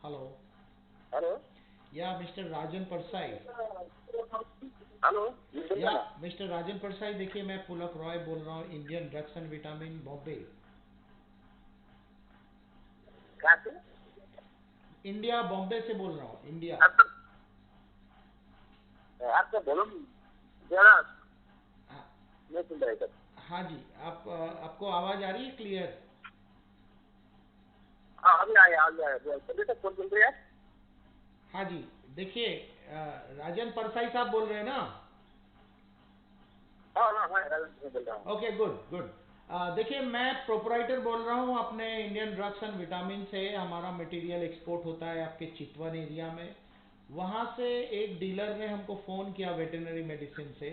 Hello. Hello? Yeah, Mr. Rajan Persai. Hello, जी या बोलिए ना। मिस्टर राजन परसाई, देखिए मैं पुलक रॉय बोल रहा हूँ, Indian drugs and vitamin Bombay. कहाँ से? इंडिया, बॉम्बे से बोल रहा हूँ, इंडिया। आपका आपका वॉल्यूम जरा हाँ। नहीं सुन रहा है सर। हाँ जी, आपको आवाज़ आ रही है क्लियर? हाँ, अभी आया अभी आया। चलिए सर, कौन बोल रहे हैं आप? हाँ जी। देखिए, राजन परसाई साहब बोल रहे हैं ना? हाँ हाँ हाँ, राजन से बोल रहा हूँ। Okay, good good. देखिए, मैं प्रोपराइटर बोल रहा हूँ अपने इंडियन ड्रग्स एंड विटामिन से। हमारा मटेरियल एक्सपोर्ट होता है आपके चितवन एरिया में। वहाँ से एक डीलर ने हमको फ़ोन किया वेटरनरी मेडिसिन से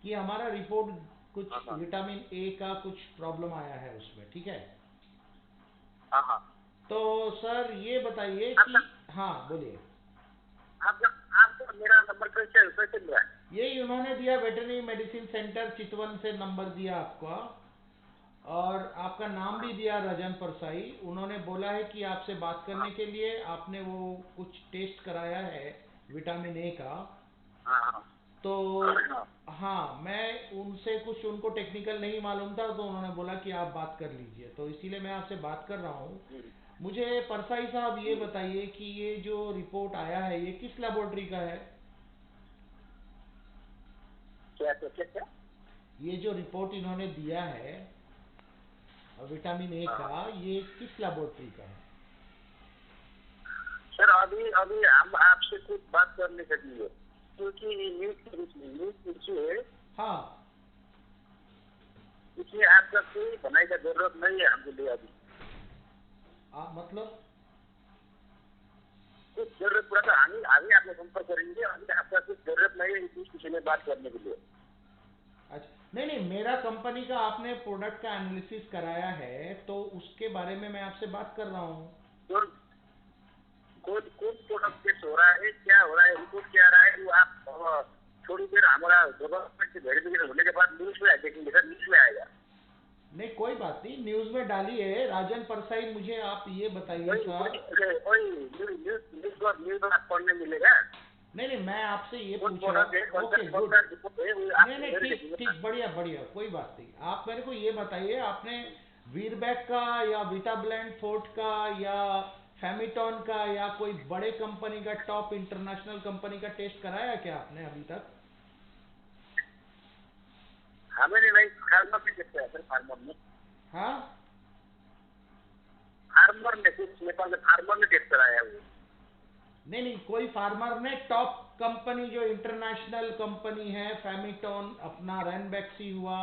कि हमारा रिपोर्ट कुछ हाँ हाँ विटामिन ए का कुछ प्रॉब्लम आया है उसमें, ठीक है? हाँ हाँ। तो सर ये बताइए कि, आपका हाँ बोलिए। आपका आपका मेरा नंबर कैसे कैसे मिला है? यही उन्होंने दिया, वेटरनरी मेडिसिन सेंटर चितवन से नंबर दिया आपका। और आपका नाम भी हाँ दिया रजन परसाई। उन्होंने बोला है कि आपसे बात हाँ करने के लिए, आपने वो कुछ टेस्ट कराया है विटामिन ए का। हाँ हाँ तो हाँ। हाँ, मैं उनसे कुछ, उनको टेक्निकल नहीं मालूम था, तो उन्होंने बोला कि आप बात कर लीजिए, तो इसीलिए मैं आपसे बात कर रहा हूँ। हम्म, मुझे परसाई साहब ये हम्म। बताइए कि ये जो रिपोर्ट आया है ये किस लेबोरेटरी का है? क्या क्या क्या क्या? ये जो रिपोर्ट इन्होंने दिया है विटामिन ए हाँ हाँ। का, ये किस लेबोरेटरी का है? सर, अभी अभी हम आपसे कुछ बात करने के लिए, क्योंकि न्यूज पूछिए, हाँ। इसलिए आपका कोई बनाई का जरूरत नहीं है हमको लिए अभी। मतलब? कुछ जरूरत पड़ा तो हम आगे आपको संपर्क करेंगे। अभी आपका कुछ जरूरत नहीं है इस विषय में बात करने के लिए। अच्छा, नहीं नहीं, मेरा कंपनी का आपने प्रोडक्ट का एनालिसिस कराया है तो उसके बारे में मैं आपसे बात कर रहा हूँ। कौन कौन कौन प्रोडक्ट टेस्ट हो रहा है, क्या हो रहा है, रिपोर्ट क्या आ रहा है, वो आप थोड़ी देर हमारा गवर्नमेंट से वेरिफिकेशन होने के बाद न्यूज में देखेंगे सर, न्यूज में आएगा। नहीं, कोई बात नहीं, न्यूज़ में डालिए। राजन परसाई, मुझे आप ये बताइए वही सर। वही वही न्यूज न्यूज न्यूज आप पढ़ने मिलेगा। नहीं नहीं, मैं आपसे ये कौन पूछ रहा प्रोडक्ट है, हूँ। ओके, कौन गुड। सा रिपोर्ट है, वो नहीं आप नहीं, मेरे ठीक देखिए ना। ठीक, बढ़िया बढ़िया, कोई बात नहीं। आप मेरे को ये बताइए, आपने वीरबैक का या विटा ब्लेंड फोर्ट का या फेमिटॉन का या कोई बड़े कंपनी का, टॉप इंटरनेशनल कंपनी का टेस्ट कराया क्या आपने अभी तक? हमें नहीं, फार्मर में देखते हैं सर, फार्मर में। हाँ। फार्मर में कुछ नेपाल के फार्मर में टेस्ट कराया है वो। नहीं नहीं, कोई फार्मर ने टॉप कंपनी जो इंटरनेशनल कंपनी है, फेमिटॉन, अपना रैनबैक्सी हुआ,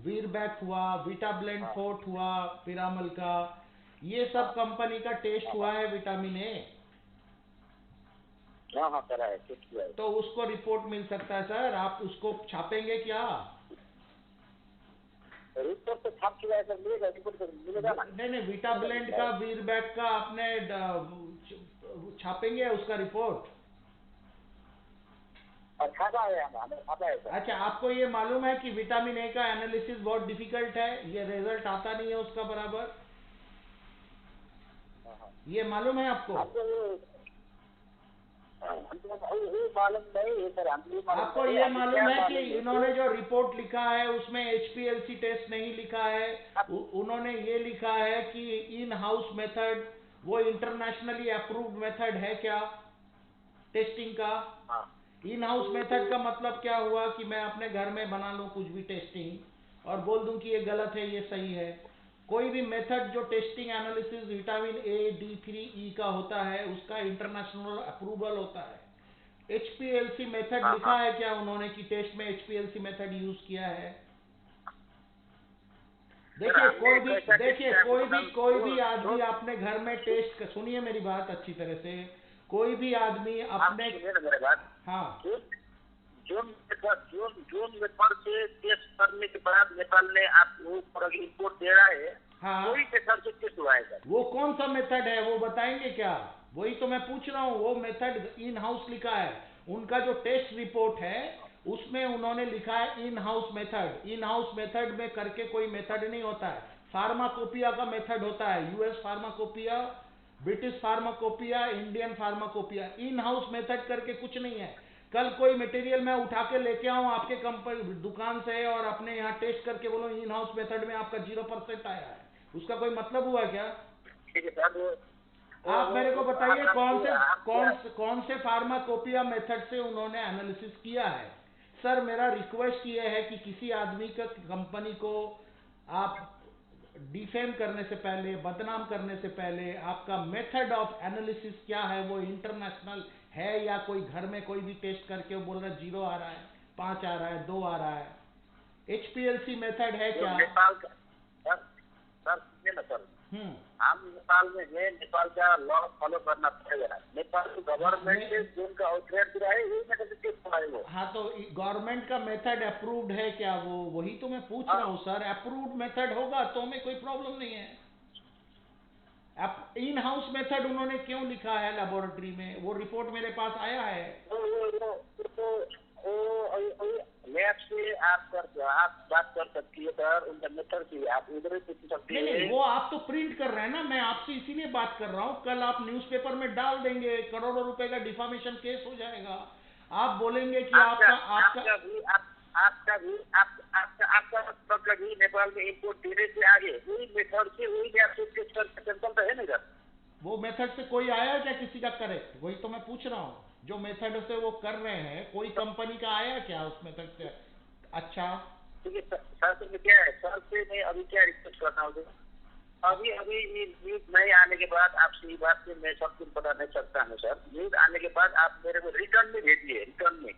वीरबैक हुआ, विटा ब्लेंड हाँ फोर्ट हुआ, पिरामल का, ये हाँ सब कंपनी का टेस्ट हाँ हुआ हाँ है विटामिन ए। हाँ हाँ, कराया, टेस्ट किया है। तो उसको रिपोर्ट मिल सकता है सर, आप उसको छापेंगे क्या? रिपोर्ट तो छाप चुका है सर, मिलेगा रिपोर्ट तो मिलेगा ना। नहीं नहीं, विटा मिलेगा ब्लेंड मिलेगा। का, वीरबैक का आपने छापेंगे उसका रिपोर्ट? और छापा है, हमें छापा है सर। अच्छा, आपको ये मालूम है कि विटामिन ए का एनालिसिस बहुत डिफिकल्ट है, ये रिजल्ट आता नहीं है उसका बराबर? हाँ हाँ। ये मालूम है आपको? हमको ये मालूम नहीं है सर, हमको ये मालूम आपको नहीं है, ये हमें मालूम क्या है कि मालूम है इन्होंने कि जो रिपोर्ट लिखा है उसमें एचपीएलसी टेस्ट नहीं लिखा है। आप। उन्होंने ये लिखा है कि इन हाउस मेथड, वो इंटरनेशनली अप्रूव्ड मेथड है क्या टेस्टिंग का? हाँ इन हाउस मेथड का मतलब क्या हुआ कि मैं अपने घर में बना लूं कुछ भी टेस्टिंग और बोल दूं कि ये गलत है ये सही है। कोई भी मेथड जो testing analysis vitamin A D three E का होता है उसका इंटरनेशनल अप्रूवल होता है। एचपीएलसी मेथड हाँ लिखा हाँ है क्या उन्होंने कि टेस्ट में एचपीएलसी मेथड यूज किया है? सर, देखिए हमने कोई भी, कैसा टेस्ट देखिए किया आपको कोई बता भी, दूं? कोई जो भी जो आदमी अपने घर में टेस्ट, सुनिए मेरी बात अच्छी तरह से। कोई भी आदमी आप अपने, सुनिए ना मेरे बात। हाँ जो जो नेपाल से टेस्ट करने के बाद नेपाल ने आप वो पर रिपोर्ट दे रहा है, वही हाँ, नेपाल से टेस्ट हुआ है सर। वो कौन सा मेथड है वो बताएंगे क्या? वही तो मैं पूछ रहा हूँ, वो मेथड इन हाउस लिखा है। उनका जो टेस्ट रिपोर्ट है उसमें उन्होंने लिखा है in house method. In house method में करके कोई मेथड नहीं होता है, फार्माकोपिया का मेथड होता है, US pharmacopoeia British pharmacopoeia, Indian pharmacopoeia. In house method करके कुछ नहीं है। कल कोई मटेरियल मैं उठा के लेके आऊं आपके कंपनी दुकान से और अपने यहाँ टेस्ट करके बोलो इन हाउस मेथड में आपका 0% आया है, उसका कोई मतलब हुआ क्या? ठीक है सर, आप मेरे को बताइए आप कौन से फार्माकोपिया मेथड से उन्होंने एनालिसिस किया है। सर मेरा रिक्वेस्ट ये है कि किसी आदमी का कंपनी को आप डिफेम करने से पहले, बदनाम करने से पहले, आपका मेथड ऑफ एनालिसिस क्या है, वो इंटरनेशनल है या कोई घर में कोई भी टेस्ट करके वो बोल रहा है 0 आ रहा है, 5 आ रहा है, 2 आ रहा है। HPLC मेथड है क्या? नेपाल का सर सुनिए ना सर, हम नेपाल में है, नेपाल का लॉ फॉलो करना पड़ेगा। नेपाल की गवर्नमेंट ने जो उनका आउटलेट दिया है यही मेथड से पढ़ाए वो। हाँ तो गवर्नमेंट का मेथड अप्रूव्ड है क्या वो? वही तो मैं पूछ रहा हूँ सर। अप्रूव्ड मेथड होगा तो हमें कोई प्रॉब्लम नहीं है। इन हाउस मेथड उन्होंने क्यों लिखा है लेबोरेटरी में? वो रिपोर्ट मेरे पास आया है। लैब से आप बात कर सकती है सर, उनका मेथड से आप उधर ही पूछ सकती है। नहीं, वो आप तो प्रिंट कर रहे हैं ना, मैं आपसे इसीलिए बात कर रहा हूँ। कल आप न्यूज़पेपर में डाल देंगे, करोड़ों रुपए का डिफामेशन केस हो जाएगा। आप बोलेंगे कि आपका भी नेपाल में इम्पोर्ट देने से आगे वही मेथड से वही लैब से टेस्ट करता है ना सर। वो मेथड से कोई आया क्या किसी का करेक्ट? वही तो मैं पूछ रहा हूँ। जो मेथड से वो कर रहे हैं कोई कंपनी का आया क्या उस मेथड से? अच्छा ठीक है सर, से क्या है सर से मैं अभी क्या रिक्वेस्ट करता हूँ, अभी अभी ये न्यूज नहीं आने के बाद आपसे ये बात से मैं सब कुछ बता नहीं सकता हूँ सर। न्यूज आने के बाद आप मेरे को रिटर्न में भेजिए, रिटर्न में।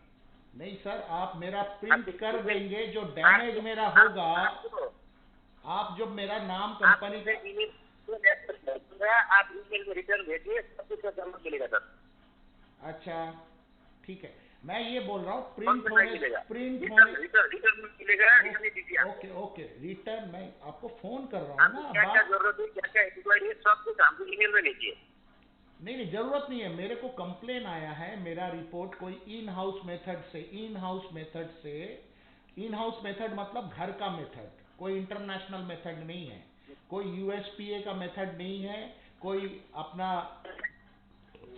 नहीं सर, आप मेरा प्रिंट कर देंगे, जो डैमेज मेरा होगा, आप जब मेरा नाम कंपनी का आप ईमेल में रिटर्न भेजिए, सब कुछ का जरूर मिलेगा सर। अच्छा ठीक है, मैं ये बोल रहा हूँ रिटर्न मिलेगा। ओके ओके, रिटर्न मैं आपको फोन कर रहा हूँ ना। क्या जरूरत है, क्या क्या इंक्वायरी है, सब कुछ हमको ईमेल में भेजिए। नहीं जरूरत नहीं है। मेरे को कंप्लेन आया है, मेरा रिपोर्ट कोई इन हाउस मेथड से, इन हाउस मेथड मतलब घर का मेथड, कोई इंटरनेशनल मेथड नहीं है, कोई यूएसपीए का मेथड नहीं है, कोई अपना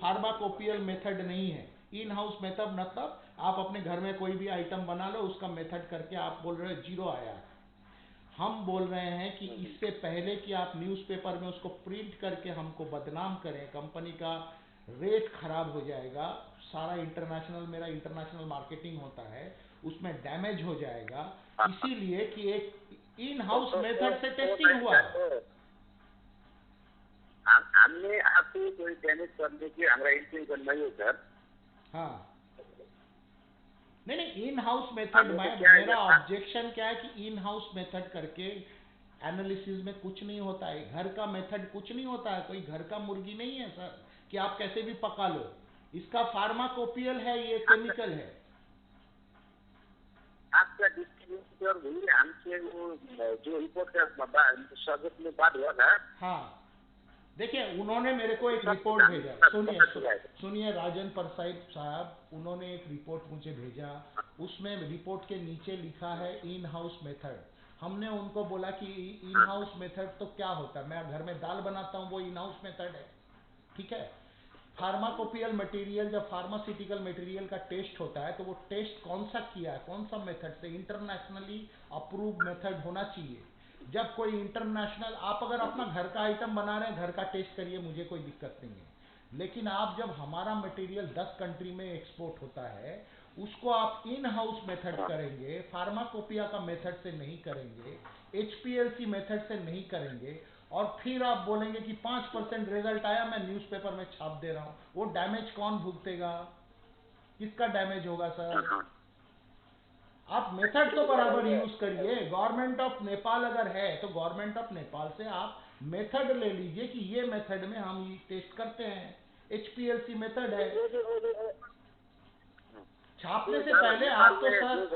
फार्माकोपियल मेथड नहीं है। इन हाउस मेथड मतलब आप अपने घर में कोई भी आइटम बना लो, उसका मेथड करके आप बोल रहे हो 0 आया। हम बोल रहे हैं कि इससे पहले कि आप न्यूज़पेपर में उसको प्रिंट करके हमको बदनाम करें, कंपनी का रेट खराब हो जाएगा, सारा इंटरनेशनल, मेरा इंटरनेशनल मार्केटिंग होता है, उसमें डैमेज हो जाएगा, इसीलिए कि एक इन हाउस मेथड से टेस्टिंग हुआ। हमने आपको कोई डैमेज करने की हमारा इंटेंशन नहीं है सर। हाँ नहीं, इन हाउस मेथड में मेरा ऑब्जेक्शन क्या है कि इन हाउस मेथड करके एनालिसिस में कुछ नहीं होता है। घर का मेथड कुछ नहीं होता है, कोई घर का मुर्गी नहीं है सर कि आप कैसे भी पका लो। इसका फार्माकोपियल है, ये केमिकल है। आपका डिस्ट्रीब्यूटर भी हमसे वो जो रिपोर्ट का सब्जेक्ट में बात हुआ था। हाँ देखिए, उन्होंने मेरे को एक रिपोर्ट भेजा, सुनिए राजन परसाई साहब, उन्होंने एक रिपोर्ट मुझे भेजा, उसमें रिपोर्ट के नीचे लिखा है इन हाउस मेथड। हमने उनको बोला कि इन हाउस मेथड तो क्या होता है, मैं घर में दाल बनाता हूँ, वो इन हाउस मेथड है, ठीक है। फार्माकोपियल मटेरियल, जब फार्मास्यूटिकल मटेरियल का टेस्ट होता है तो वो टेस्ट कौन सा किया है, कौन सा मेथड से, इंटरनेशनली अप्रूव्ड मेथड होना चाहिए। जब कोई इंटरनेशनल, आप अगर अपना घर का आइटम बना रहे हैं, घर का टेस्ट करिए, मुझे कोई दिक्कत नहीं है। लेकिन आप जब हमारा मटेरियल 10 कंट्री में एक्सपोर्ट होता है, उसको आप इन हाउस मेथड करेंगे, फार्माकोपिया का मेथड से नहीं करेंगे, HPLC मेथड से नहीं करेंगे, और फिर आप बोलेंगे कि 5% रिजल्ट आया, मैं न्यूज़पेपर में छाप दे रहा हूं, वो डैमेज कौन भुगतेगा? किसका डैमेज होगा सर? आप मेथड तो बराबर यूज करिए। गवर्नमेंट ऑफ नेपाल अगर है तो गवर्नमेंट ऑफ नेपाल से आप मेथड ले लीजिए कि ये मेथड में हम टेस्ट करते हैं, HPLC मेथड है। छापने से पहले आपको सर,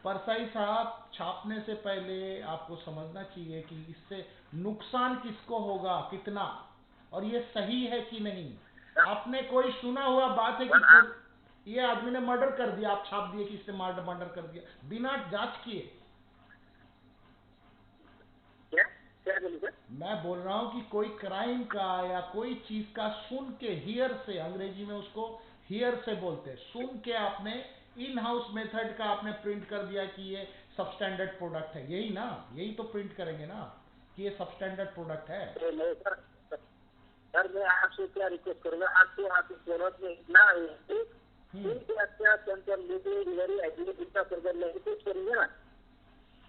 परसाई साहब, छापने से पहले आपको समझना चाहिए कि इससे नुकसान किसको होगा, कितना, और ये सही है कि नहीं। आपने कोई सुना हुआ बात है कि ये आदमी ने मर्डर कर दिया, आप छाप दिए कि इसने मर्डर कर दिया, बिना जांच किए। मैं बोल रहा हूँ कि कोई क्राइम का या कोई चीज का सुन के, हियर से, अंग्रेजी में उसको हियर से बोलते हैं, सुन के आपने इन हाउस मेथड का आपने प्रिंट कर दिया कि ये सबस्टैंडर्ड प्रोडक्ट है, यही ना, यही तो प्रिंट करेंगे ना कि ये सबस्टैंडर्ड प्रोडक्ट है। तो नहीं सर मैं आपसे क्या रिक्वेस्ट करूंगा, आपको आपकी प्रोडक्ट में इतना क्या सेंटर डिलीवरी आईडी इतना सर्वर में रिक्वेस्ट करेंगे ना।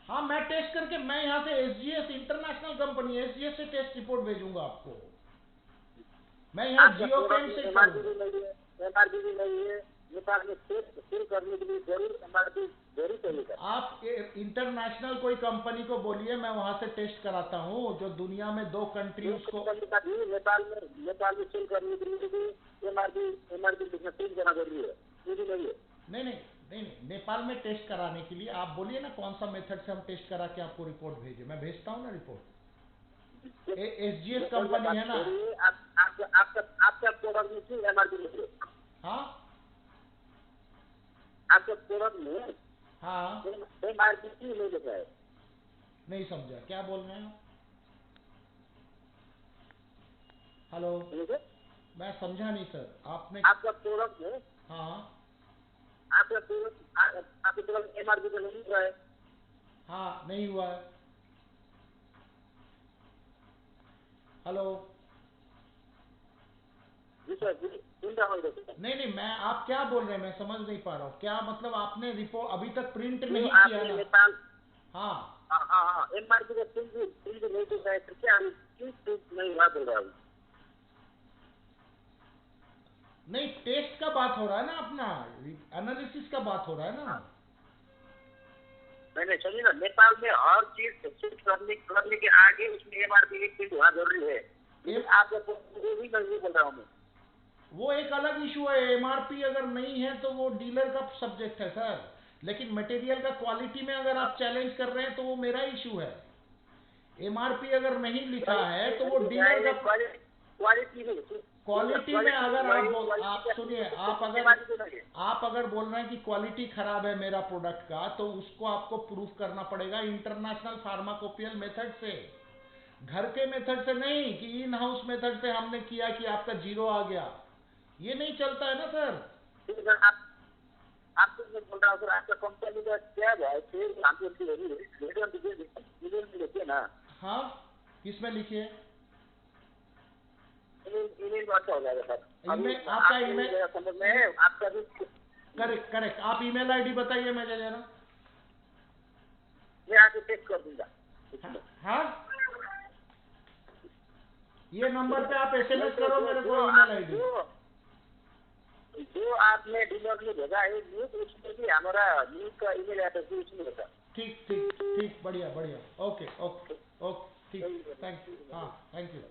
हाँ, मैं टेस्ट करके, मैं यहाँ से एसजीएस इंटरनेशनल कंपनी एसजीएस से टेस्ट रिपोर्ट भेजूंगा आपको। मैं यहाँ जियो कैम से एमआरपी भी नहीं है, एमआरपी भी नहीं है नेपाल में सेल करने के लिए जरूर एमआरपी जरूर चाहिए। आप इंटरनेशनल कोई कंपनी को बोलिए, मैं वहां से टेस्ट कराता हूँ, जो दुनिया में 2 कंट्री उसको। नेपाल में सेल करने के लिए एमआरपी बिजनेस सेल करना जरूरी है, ये भी नहीं है। नहीं, नेपाल में टेस्ट कराने के लिए आप बोलिए ना कौन सा मेथड से हम टेस्ट करा के आपको रिपोर्ट भेजे, मैं भेजता हूँ ना रिपोर्ट। एसजीएस कंपनी है ना। आपका प्रोडक्ट में क्यों एमआरपी नहीं है? हाँ, आपके प्रोडक्ट में हाँ, एमआरपी क्यों नहीं लिखा है? नहीं समझा, क्या बोल रहे हैं? हेलो, मैं समझा नहीं सर, आपने। आपका प्रोडक्ट में, हाँ, आपके प्रोडक्ट एमआरपी का नहीं हुआ है। हाँ, नहीं हुआ है। हेलो, जी सर, सुन रहा हूँ। नहीं, मैं, आप क्या बोल रहे हैं मैं समझ नहीं पा रहा हूँ, क्या मतलब आपने रिपोर्ट अभी तक प्रिंट नहीं किया ना? नेपाल, हाँ, हाँ एमआरपी का प्रिंट नहीं दिखा है, तो क्या क्यों प्रिंट नहीं हुआ बोल रहा हूँ? नहीं, टेस्ट का बात हो रहा है ना, अपना एनालिसिस का बात हो रहा है ना। मैंने सुनिए ना, नेपाल में हर चीज करने के आगे उसमें एमआरपी प्रिंट होना जरूरी है, लेकिन आप वो भी नहीं बोल रहा हूँ मैं। वो एक अलग इशू है, एमआरपी अगर नहीं है तो वो डीलर का सब्जेक्ट है सर, लेकिन मटेरियल का क्वालिटी में अगर आप चैलेंज कर रहे हैं तो वो मेरा इशू है। एमआरपी अगर नहीं लिखा है तो वो डीलर का। क्वालिटी में अगर आप सुनिए, आप अगर बोल रहे हैं कि क्वालिटी खराब है मेरा प्रोडक्ट का, तो उसको आपको प्रूफ करना पड़ेगा इंटरनेशनल फार्माकोपियल मेथड से, घर के मेथड से नहीं कि इन हाउस मेथड से हमने किया कि आपका 0 आ गया, ये नहीं चलता है ना सर। आपको मैं बोल रहा हूँ सर, आपका कंपनी का क्या है, फिर हमको देखिए ना। हाँ, किसमें लिखिए? ईमेल में अच्छा हो जाएगा सर। ईमेल, आपका ईमेल समझ में है आपका भी? करेक्ट, आप ईमेल आईडी बताइए, मैं जरा। मैं आपको टेक्स्ट कर दूंगा। हाँ, ये नंबर पे आप एसएमएस करो मेरे को ईमेल आईडी। जो आपने डीलर में भेजा है न्यूज, उसमें भी हमारा न्यूज का ईमेल एड्रेस भी उसमें होता है। ठीक, बढ़िया, ओके, ठीक, थैंक यू। हाँ, थैंक यू।